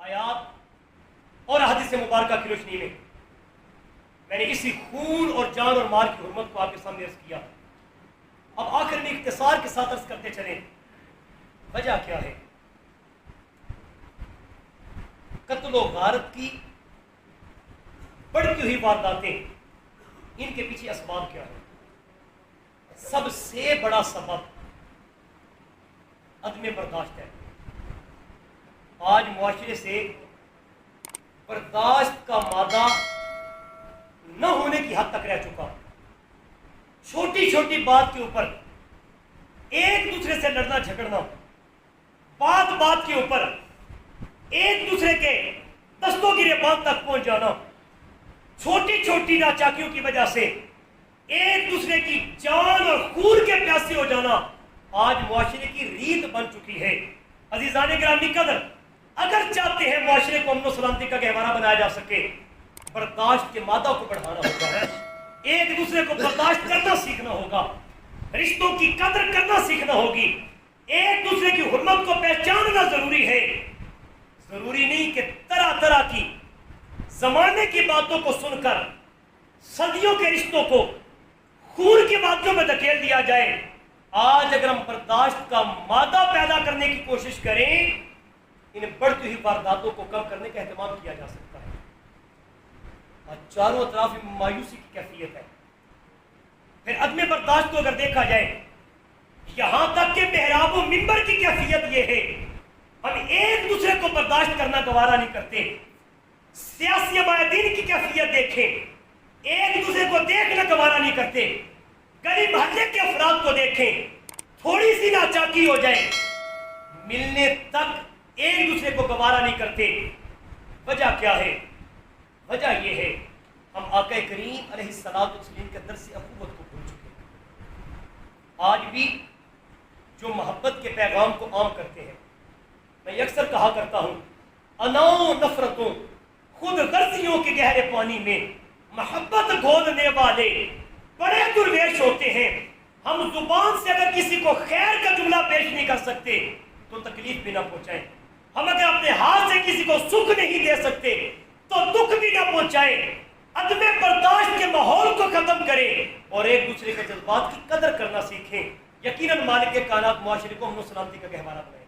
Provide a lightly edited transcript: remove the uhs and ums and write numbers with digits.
آیات اور حدیث مبارکہ کی روشنی میں میں نے اسی خون اور جان اور مال کی حرمت کو آپ کے سامنے عرض کیا. اب آخر میں اختصار کے ساتھ عرض کرتے چلیں وجہ کیا ہے. قتل و غارت کی بڑھتی ہوئی وارداتیں، ان کے پیچھے اسباب کیا ہے؟ سب سے بڑا سبب عدم برداشت ہے. آج معاشرے سے برداشت کا مادہ نہ ہونے کی حد تک رہ چکا. چھوٹی چھوٹی بات کے اوپر ایک دوسرے سے لڑنا جھگڑنا، بات بات کے اوپر ایک دوسرے کے دستوں کی ریبان تک پہنچ جانا، چھوٹی چھوٹی ناچاکیوں کی وجہ سے ایک دوسرے کی جان اور خون کے پیاسے ہو جانا آج معاشرے کی ریت بن چکی ہے. عزیزان گرامی قدر، اگر چاہتے ہیں معاشرے کو امن و سلامتی کا گہوارہ بنایا جا سکے، برداشت کے مادہ کو بڑھانا ہوگا، ایک دوسرے کو برداشت کرنا سیکھنا ہوگا، رشتوں کی قدر کرنا سیکھنا ہوگی، ایک دوسرے کی حرمت کو پہچاننا ضروری ہے. ضروری نہیں کہ طرح طرح کی زمانے کی باتوں کو سن کر صدیوں کے رشتوں کو خون کی باتوں میں دھکیل دیا جائے. آج اگر ہم برداشت کا مادہ پیدا کرنے کی کوشش کریں، ان بڑھتی ہوئی وارداتوں کو کم کرنے کا اہتمام کیا جا سکتا ہے. آج چاروں اطراف مایوسی کی کیفیت ہے. پھر عدم برداشت کو اگر دیکھا جائے، یہاں تک کہ محراب و منبر کی کیفیت یہ ہے، ہم ایک دوسرے کو برداشت کرنا گوارا نہیں کرتے. سیاسی عمائدین کی کیفیت دیکھیں، ایک دوسرے کو دیکھنا گوارا نہیں کرتے. گلی محلے کے افراد کو دیکھیں، تھوڑی سی ناچاکی ہو جائے ملنے تک ایک دوسرے کو گوارا نہیں کرتے. وجہ کیا ہے؟ وجہ یہ ہے ہم آقا کریم علیہ السلام کے درس اخوت کو بھول چکے ہیں. آج بھی جو محبت کے پیغام کو عام کرتے ہیں، میں اکثر کہا کرتا ہوں، اناؤں نفرتوں خود غرضیوں کے گہرے پانی میں محبت گھولنے والے بڑے درویش ہوتے ہیں. ہم زبان سے اگر کسی کو خیر کا جملہ پیش نہیں کر سکتے تو تکلیف بھی نہ پہنچائیں. ہم اگر اپنے ہاتھ سے کسی کو سکھ نہیں دے سکتے تو دکھ بھی نہ پہنچائیں. عدم برداشت کے ماحول کو ختم کریں اور ایک دوسرے کے جذبات کی قدر کرنا سیکھیں. یقیناً مالک کائنات معاشرے کو امن و سلامتی کا گہوارہ بنائے.